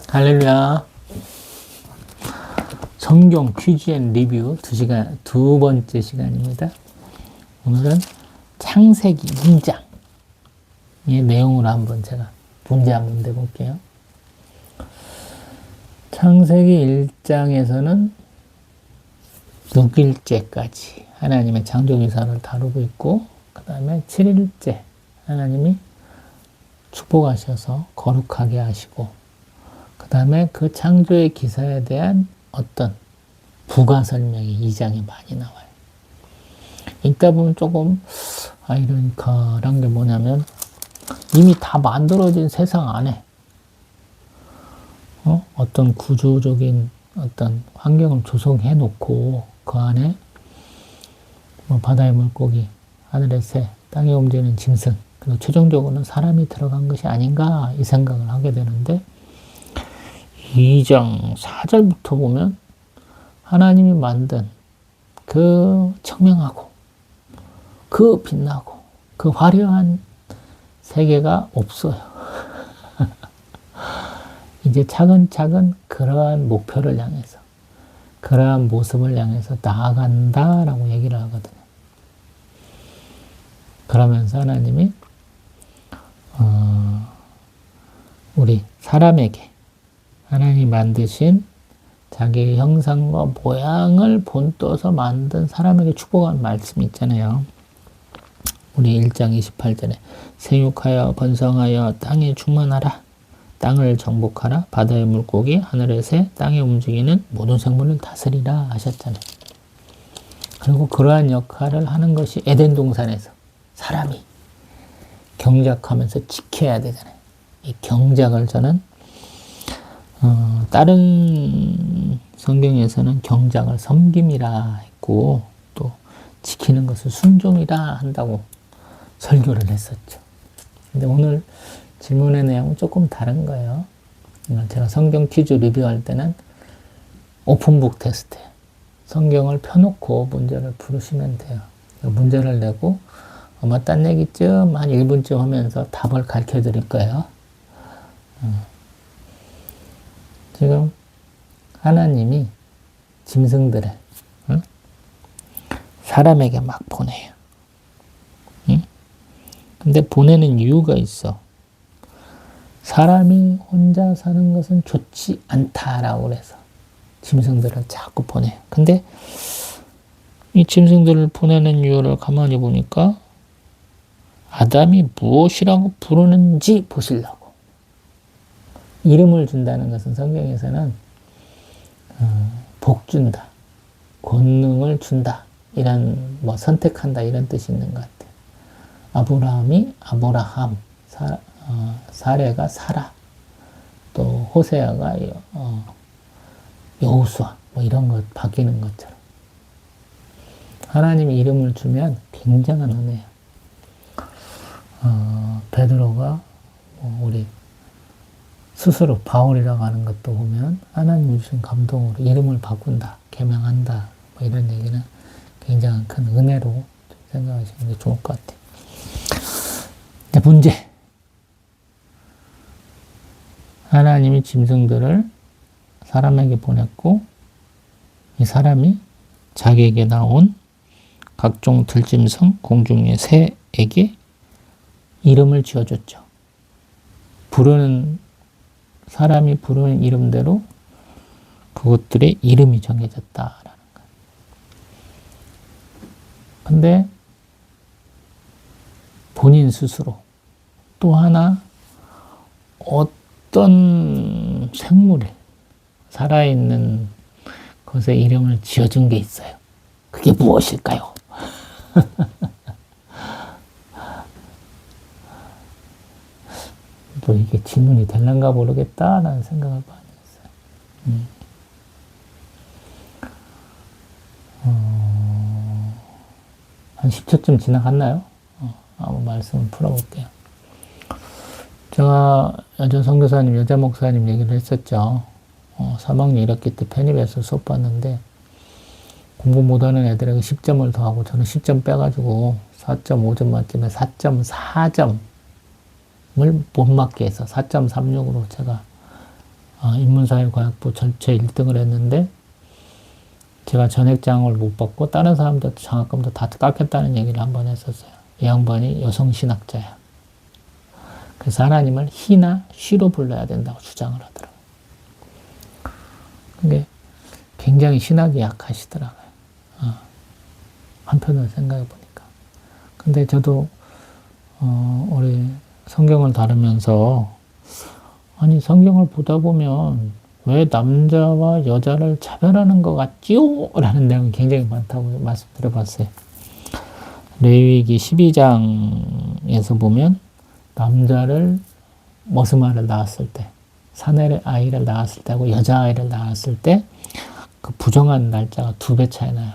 할렐루야. 성경 퀴즈 앤 리뷰 두 번째 시간입니다. 오늘은 창세기 2장의 내용으로 한번 제가 문제 한번 내볼게요. 창세기 1장에서는 6일째까지 하나님의 창조기사를 다루고 있고, 그 다음에 7일째 하나님이 축복하셔서 거룩하게 하시고, 그 다음에 그 창조의 기사에 대한 어떤 부가 설명이 2장에 많이 나와요. 읽다 보면 조금 아이러니컬한 게 뭐냐면, 이미 다 만들어진 세상 안에 어떤 구조적인 어떤 환경을 조성해 놓고 그 안에 뭐 바다의 물고기, 하늘의 새, 땅에 움직이는 짐승, 그리고 최종적으로는 사람이 들어간 것이 아닌가 이 생각을 하게 되는데, 2장 4절부터 보면 하나님이 만든 그 청명하고 그 빛나고 그 화려한 세계가 없어요. 이제 차근차근 그러한 목표를 향해서, 그러한 모습을 향해서 나아간다라고 얘기를 하거든요. 그러면서 하나님이 우리 사람에게 하나님이 만드신 자기의 형상과 모양을 본떠서 만든 사람에게 축복한 말씀이 있잖아요. 우리 1장 28절에 생육하여 번성하여 땅에 충만하라, 땅을 정복하라, 바다의 물고기, 하늘의 새, 땅에 움직이는 모든 생물을 다스리라 하셨잖아요. 그리고 그러한 역할을 하는 것이 에덴 동산에서 사람이 경작하면서 지켜야 되잖아요. 이 경작을 저는 다른 성경에서는 경작을 섬김이라 했고, 또 지키는 것을 순종이라 한다고 설교를 했었죠. 근데 오늘 질문의 내용은 조금 다른 거예요. 제가 성경 퀴즈 리뷰할 때는 오픈북 테스트예요. 성경을 펴놓고 문제를 풀으시면 돼요. 문제를 내고 아마 딴 얘기쯤 한 1분쯤 하면서 답을 가르쳐 드릴 거예요. 지금 하나님이 짐승들을 사람에게 막 보내요. 근데 보내는 이유가 있어. 사람이 혼자 사는 것은 좋지 않다라고 그래서 짐승들을 자꾸 보내요. 근데 이 짐승들을 보내는 이유를 가만히 보니까 아담이 무엇이라고 부르는지 보시려고. 이름을 준다는 것은 성경에서는 복 준다, 권능을 준다, 이런 선택한다 이런 뜻이 있는 것 같아요. 아브라함이 아브라함, 사레가 사라, 또 호세아가 여호수아, 이런 것 바뀌는 것처럼 하나님이 이름을 주면 굉장한 은혜예요. 베드로가 우리 스스로 바울이라고 하는 것도 보면 하나님이 주신 감동으로 이름을 바꾼다, 개명한다, 이런 얘기는 굉장한 큰 은혜로 생각하시는 게 좋을 것 같아요. 문제. 하나님이 짐승들을 사람에게 보냈고, 이 사람이 자기에게 나온 각종 들짐승, 공중의 새에게 이름을 지어줬죠. 사람이 부르는 이름대로 그것들의 이름이 정해졌다라는 거예요. 근데 본인 스스로 또 하나 어떤 생물에 살아있는 것에 이름을 지어준 게 있어요. 그게 무엇일까요? 또 이게 질문이 될란가 모르겠다라는 생각을 많이 했어요. 한 10초쯤 지나갔나요? 한번 말씀을 풀어볼게요. 제가 여자 선교사님, 여자 목사님 얘기를 했었죠. 3학년 1학기 때 편입해서 수업 봤는데 공부 못하는 애들에게 10점을 더하고 저는 10점 빼가지고 4.5점 만점에 4.4점 못 맞게 해서 4.36으로 제가 인문사회과학부 전체 1등을 했는데 제가 전액장을 못 받고 다른 사람들 장학금도 다 깎였다는 얘기를 한번 했었어요. 이 양반이 여성신학자야. 그래서 하나님을 히나 쉬로 불러야 된다고 주장을 하더라고요. 근데 굉장히 신학이 약하시더라고요. 한편으로 생각해 보니까. 근데 저도 우리 성경을 다루면서 아니 성경을 보다 보면 왜 남자와 여자를 차별하는 것 같지요? 라는 내용이 굉장히 많다고 말씀드려봤어요. 레위기 12장에서 보면 남자를 머스마를 낳았을 때, 사내 아이를 낳았을 때하고 여자아이를 낳았을 때 그 부정한 날짜가 2배 차이 나요.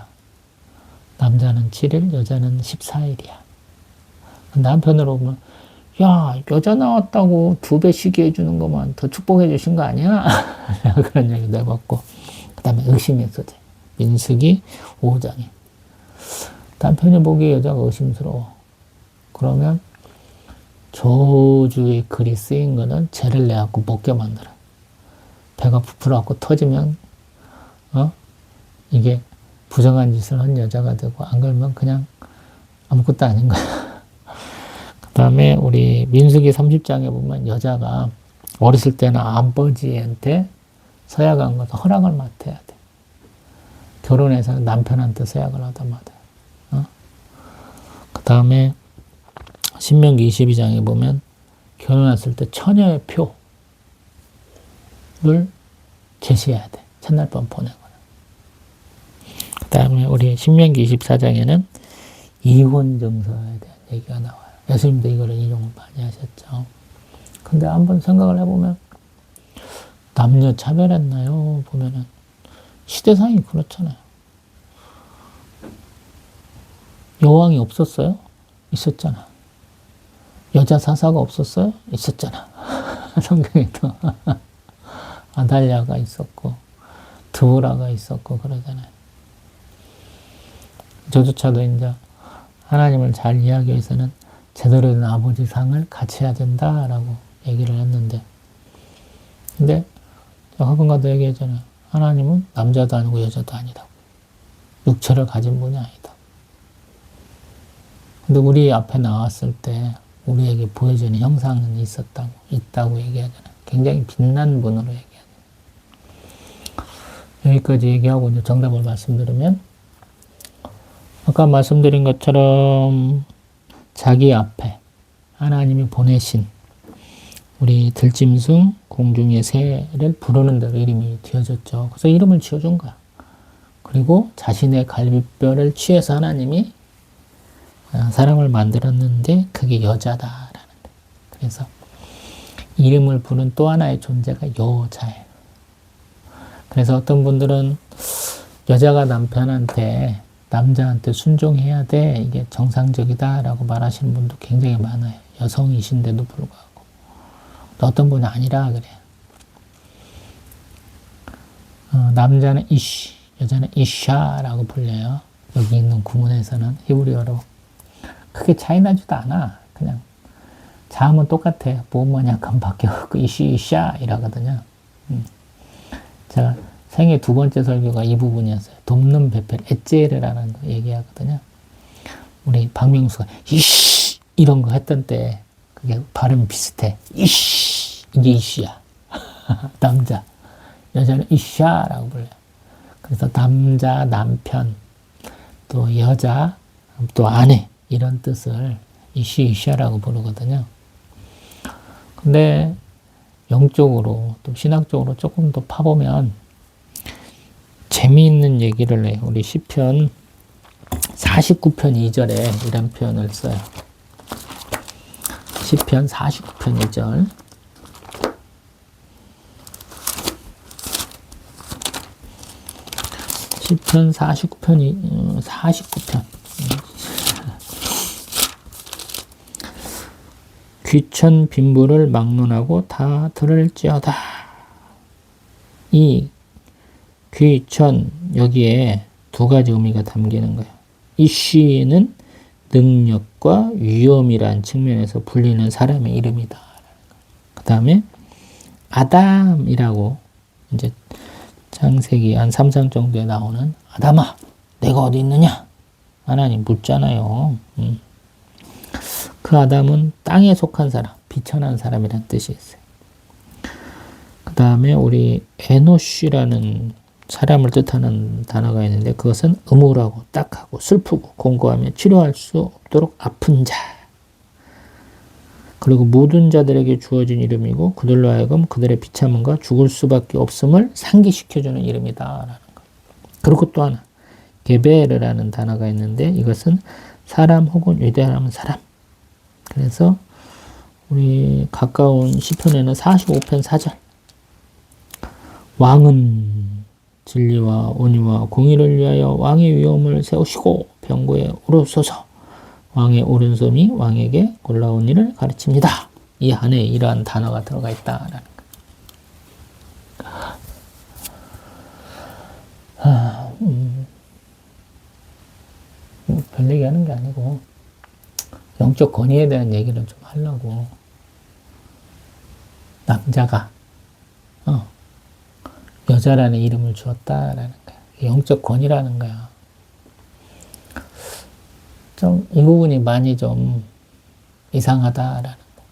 남자는 7일, 여자는 14일이야. 근데 한편으로 보면 야, 여자 나왔다고 2배씩 해주는 것만 더 축복해 주신 거 아니야? 그런 얘기도 해봤고. 그 다음에 의심의 소재. 민수기 5장에. 남편이 보기에 여자가 의심스러워. 그러면 저주의 글이 쓰인 거는 죄를 내갖고 먹게 만들어. 배가 부풀어갖고 터지면, 이게 부정한 짓을 한 여자가 되고, 안 그러면 그냥 아무것도 아닌 거야. 그 다음에 우리 민수기 30장에 보면 여자가 어렸을 때는 아버지한테 서약한 것도 허락을 맡아야 돼. 결혼해서는 남편한테 서약을 하다 말아요. 그 다음에 신명기 22장에 보면 결혼했을 때 처녀의 표를 제시해야 돼. 첫날 밤 보내거나. 그 다음에 우리 신명기 24장에는 이혼 증서에 대한 얘기가 나와요. 예수님도 이거를 인용을 많이 하셨죠. 근데 한번 생각을 해보면 남녀 차별했나요? 보면은 시대상이 그렇잖아요. 여왕이 없었어요? 있었잖아. 여자 사사가 없었어요? 있었잖아. 성경에도 아달랴가 있었고 드보라가 있었고 그러잖아요. 저조차도 이제 하나님을 잘 이해하기 위해서는 제대로 된 아버지 상을 갖춰야 된다라고 얘기를 했는데, 근데 학원가도 얘기했잖아요. 하나님은 남자도 아니고 여자도 아니다고. 육체를 가진 분이 아니다. 근데 우리 앞에 나왔을 때 우리에게 보여주는 형상은 있다고 얘기하잖아요. 굉장히 빛난 분으로 얘기하잖아요. 여기까지 얘기하고 이제 정답을 말씀드리면, 아까 말씀드린 것처럼 자기 앞에 하나님이 보내신 우리 들짐승 공중의 새를 부르는 대로 이름이 지어졌죠. 그래서 이름을 지어준 거야. 그리고 자신의 갈비뼈를 취해서 하나님이 사람을 만들었는데 그게 여자다라는 거예요. 그래서 이름을 부른 또 하나의 존재가 여자예요. 그래서 어떤 분들은 여자가 남자한테 순종해야 돼. 이게 정상적이다라고 말하시는 분도 굉장히 많아요. 여성이신데도 불구하고. 또 어떤 분은 아니라 그래요. 남자는 이쉬, 여자는 이샤라고 불려요. 여기 있는 구문에서는 히브리어로. 크게 차이 나지도 않아. 그냥 자음은 똑같아요. 보음만 약간 바뀌어갖고 이쉬, 이샤 이라거든요. 제가 생애 2번째 설교가 이 부분이었어요. 돕는 베펠, 에제르라는 거 얘기하거든요. 우리 박명수가 이씨 이런 거 했던 때 그게 발음이 비슷해. 이씨 이게 이씨야. 남자. 여자는 이샤라고 불러요. 그래서 남자, 남편, 또 여자, 또 아내 이런 뜻을 이씨, 이샤라고 부르거든요. 근데 영적으로 또 신학적으로 조금 더 파보면 재미있는 얘기를 해요. 우리 시편 49편 2절에 이런 표현을 써요. 시편 49편 2절. 시편 49편. 귀천 빈부를 막론하고 다 들을지어다. 이 귀천 여기에 2가지 의미가 담기는 거예요. 이 시는 능력과 위엄이란 측면에서 불리는 사람의 이름이다. 다음에 아담이라고 이제 창세기 한 3장 정도에 나오는 아담아, 내가 어디 있느냐? 하나님 묻잖아요. 그 아담은 땅에 속한 사람, 비천한 사람이란 뜻이 있어요. 그 다음에 우리 에노쉬라는 사람을 뜻하는 단어가 있는데 그것은 음울하고 딱하고 슬프고 공고하며 치료할 수 없도록 아픈 자. 그리고 모든 자들에게 주어진 이름이고 그들로 하여금 그들의 비참함과 죽을 수밖에 없음을 상기시켜주는 이름이다라는 거예요. 그리고 또 하나 게베르라는 단어가 있는데 이것은 사람 혹은 위대한 사람. 그래서 우리 가까운 시편에는 45편 4절 왕은 진리와 온유와 공의를 위하여 왕의 위엄을 세우시고 병고에 오르소서. 왕의 오른손이 왕에게 골라온 일을 가르칩니다. 이 안에 이러한 단어가 들어가 있다라는 별 얘기하는 게 아니고 영적 권위에 대한 얘기를 좀 하려고. 남자가 여자라는 이름을 주었다라는 거야. 영적 권위라는 거야. 좀 이 부분이 많이 좀 이상하다라는 거.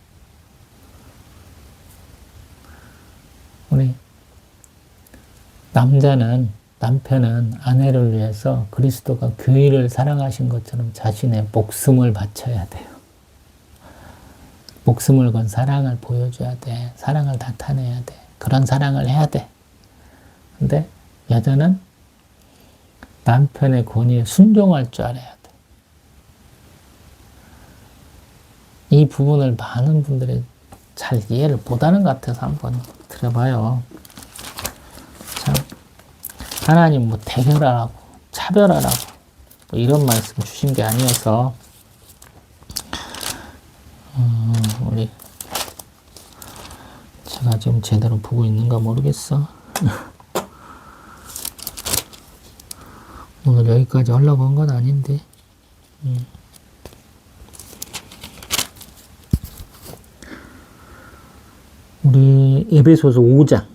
우리 남편은 아내를 위해서 그리스도가 교회를 사랑하신 것처럼 자신의 목숨을 바쳐야 돼요. 목숨을 건 사랑을 보여줘야 돼. 사랑을 나타내야 돼. 그런 사랑을 해야 돼. 근데 여자는 남편의 권위에 순종할 줄 알아야 돼. 이 부분을 많은 분들이 잘 이해를 못하는 것 같아서 한번 들어봐요. 참, 하나님 뭐 대결하라고, 차별하라고, 뭐 이런 말씀 주신 게 아니어서, 우리, 제가 지금 제대로 보고 있는가 모르겠어. 오늘 여기까지 하려고 한 건 아닌데, 우리 에베소서 5장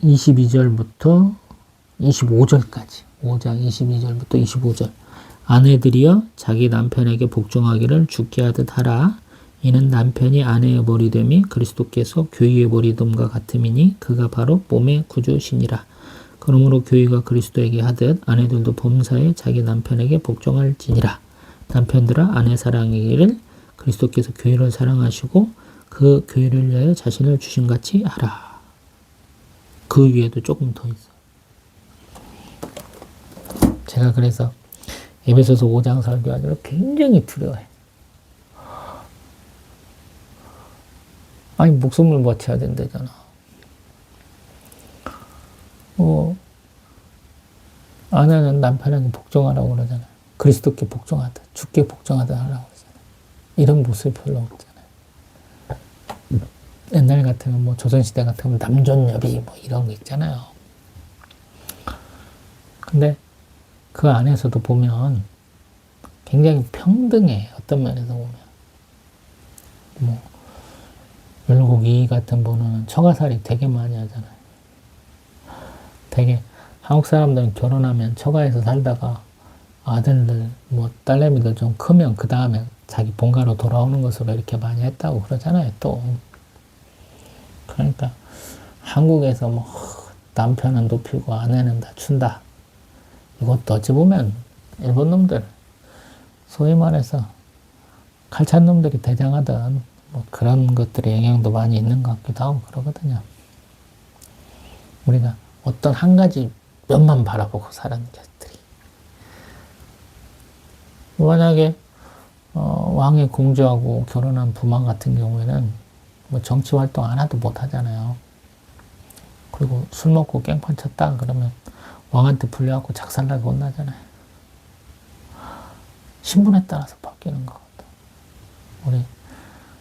22절부터 25절까지 5장 22절부터 25절 아내들이여 자기 남편에게 복종하기를 주께 하듯 하라. 이는 남편이 아내의 머리됨이 그리스도께서 교회의 머리됨과 같음이니 그가 바로 몸의 구주시니라. 그러므로 교회가 그리스도에게 하듯 아내들도 범사에 자기 남편에게 복종할지니라. 남편들아 아내 사랑하기를 그리스도께서 교회를 사랑하시고 그 교회를 위하여 자신을 주심같이 하라. 그 위에도 조금 더 있어요. 제가 그래서 에베소서 5장 설교하기를 굉장히 두려워해. 아니 목숨을 바쳐야 된다잖아. 아내는 남편에게 복종하라고 그러잖아요. 그리스도께 복종하다, 주께 복종하다 하라고 그러잖아요. 이런 모습이 별로 없잖아요. 옛날 같으면 뭐 조선시대 같으면 남존여비 뭐 이런 거 있잖아요. 근데 그 안에서도 보면 굉장히 평등해. 어떤 면에서 보면. 뭐 율곡이 같은 분은 처가살이 되게 많이 하잖아요. 되게 한국 사람들은 결혼하면 처가에서 살다가 아들들 뭐 딸내미들 좀 크면 그 다음에 자기 본가로 돌아오는 것으로 이렇게 많이 했다고 그러잖아요. 또 그러니까 한국에서 뭐 남편은 높이고 아내는 낮춘다. 이것도 어찌 보면 일본 놈들 소위 말해서 칼찬 놈들이 대장하던 뭐 그런 것들의 영향도 많이 있는 것 같기도 하고 그러거든요. 우리가 어떤 한 가지 면만 바라보고 사는 것들이 만약에 왕의 공주하고 결혼한 부만 같은 경우에는 뭐 정치 활동 하나도 못 하잖아요. 그리고 술 먹고 깽판 쳤다 그러면 왕한테 불려갖고 작살나게 혼나잖아요. 신분에 따라서 바뀌는 것 같아요. 우리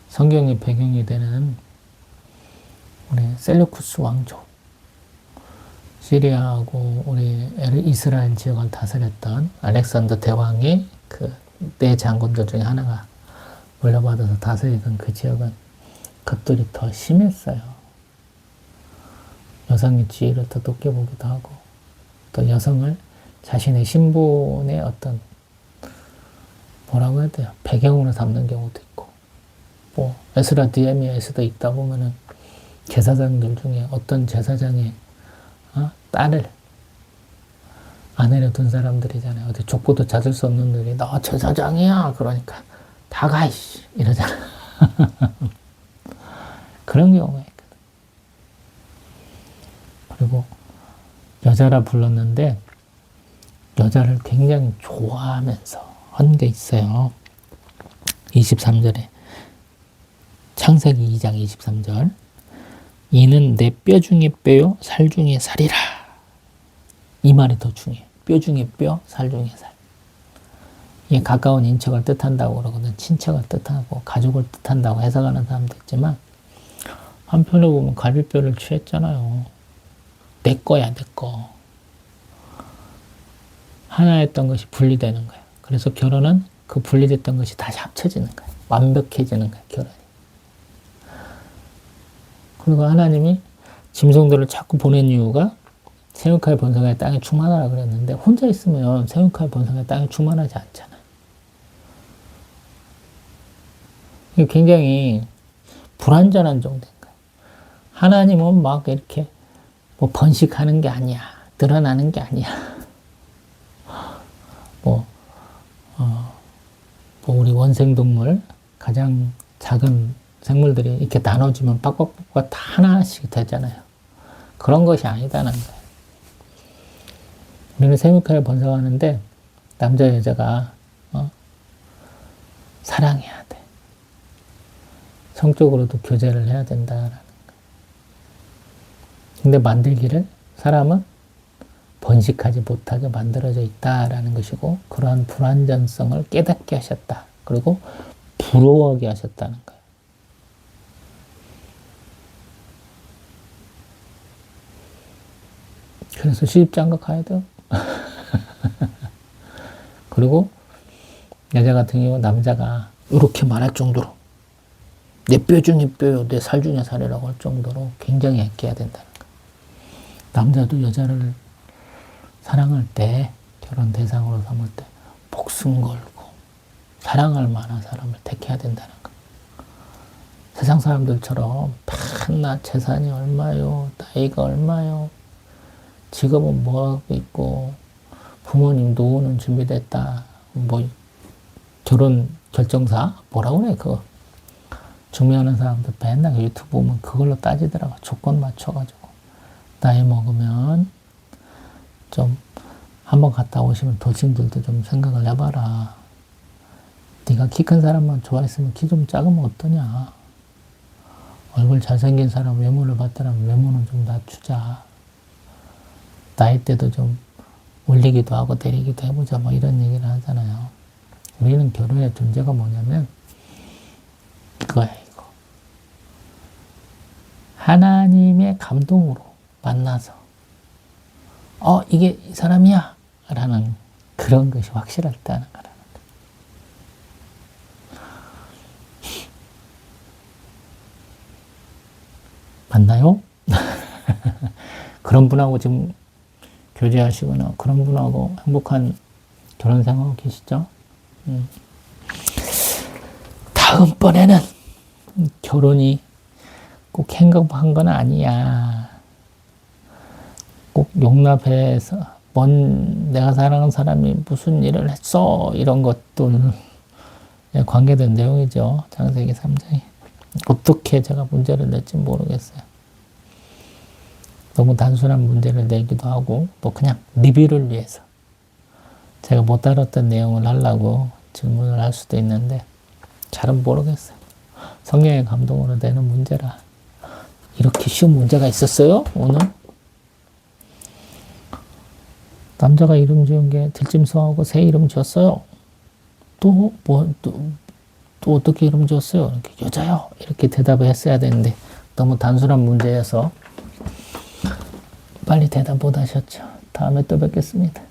성경의 배경이 되는 우리 셀루쿠스 왕조, 시리아하고 우리 이스라엘 지역을 다스렸던 알렉산더 대왕의 그 네 장군들 중에 하나가 물려받아서 다스리던 그 지역은 그것들이 더 심했어요. 여성의 지위를 더 높게 보기도 하고, 또 여성을 자신의 신분의 어떤 뭐라고 해야 돼요? 배경으로 삼는 경우도 있고, 뭐 에스라 디에미아에서도 있다 보면은 제사장들 중에 어떤 제사장의 딸을 아내로 둔 사람들이잖아요. 어디 족보도 찾을 수 없는 놈이 너 제사장이야 그러니까 다 가 이씨 이러잖아. 그런 경우가 있거든. 그리고 여자라 불렀는데 여자를 굉장히 좋아하면서 한 게 있어요. 23절에 창세기 2장 23절 이는 내 뼈 중에 뼈요 살 중에 살이라. 이 말이 더 중요해. 뼈 중에 뼈, 살 중에 살. 이게 가까운 인척을 뜻한다고 그러거든. 친척을 뜻하고 가족을 뜻한다고 해석하는 사람도 있지만 한편으로 보면 갈비뼈를 취했잖아요. 내 거야, 내 거. 하나였던 것이 분리되는 거야. 그래서 결혼은 그 분리됐던 것이 다시 합쳐지는 거야. 완벽해지는 거야, 결혼이. 그리고 하나님이 짐승들을 자꾸 보낸 이유가 생육할 번성의 땅에 충만하라 그랬는데 혼자 있으면 생육할 번성의 땅에 충만하지 않잖아. 이게 굉장히 불완전한 정도인 거야. 하나님은 막 이렇게 뭐 번식하는 게 아니야. 늘어나는 게 아니야. 뭐 우리 원생동물 가장 작은 생물들이 이렇게 나눠지면 빡빡빡 다 하나씩 되잖아요. 그런 것이 아니다는 거예요. 우리는 생육하여 번성하는데 남자 여자가 사랑해야 돼. 성적으로도 교제를 해야 된다라는 거예요. 근데 만들기를 사람은 번식하지 못하게 만들어져 있다라는 것이고 그러한 불완전성을 깨닫게 하셨다. 그리고 부러워하게 하셨다는 거예요. 그래서 시집장가 가야 돼요. 그리고 여자 같은 경우 남자가 이렇게 말할 정도로 내 뼈 중에 뼈요, 내 살 중에 살이라고 할 정도로 굉장히 아껴야 된다는 거예요. 남자도 여자를 사랑할 때, 결혼 대상으로 삼을 때 목숨 걸고 사랑할 만한 사람을 택해야 된다는 거예요. 세상 사람들처럼 맨날 재산이 얼마요, 나이가 얼마요, 직업은 뭐 하고 있고, 부모님 노후는 준비됐다, 뭐 결혼 결정사 뭐라고 그래 그거 중매하는 사람들 맨날 유튜브 보면 그걸로 따지더라고. 조건 맞춰가지고 나이 먹으면 좀 한번 갔다 오시면 돌싱들도 좀 생각을 해봐라. 네가 키 큰 사람만 좋아했으면 키 좀 작으면 어떠냐. 얼굴 잘생긴 사람 외모를 봤더라면 외모는 좀 낮추자. 나이 때도 좀 올리기도 하고 내리기도 해보자. 뭐 이런 얘기를 하잖아요. 우리는 결혼의 존재가 뭐냐면 이거야, 이거. 하나님의 감동으로 만나서 이게 이 사람이야 라는 그런 것이 확실할 때 하는 거라는 거예요. 맞나요? 그런 분하고 지금 교제하시거나 그런 분하고 행복한 결혼 생활하고 계시죠? 다음번에는 결혼이 꼭 행복한 건 아니야. 꼭 용납해서 내가 사랑하는 사람이 무슨 일을 했어 이런 것들 관계된 내용이죠. 창세기 3장에 어떻게 제가 문제를 낼지 모르겠어요. 너무 단순한 문제를 내기도 하고 뭐 그냥 리뷰를 위해서 제가 못 다뤘던 내용을 하려고 질문을 할 수도 있는데 잘은 모르겠어요. 성령의 감동으로 내는 문제라. 이렇게 쉬운 문제가 있었어요? 오늘? 남자가 이름 지은 게 들짐승하고 새 이름 지었어요. 또 어떻게 이름 지었어요? 이렇게 여자요. 이렇게 대답을 했어야 되는데 너무 단순한 문제여서 빨리 대답 못 하셨죠. 다음에 또 뵙겠습니다.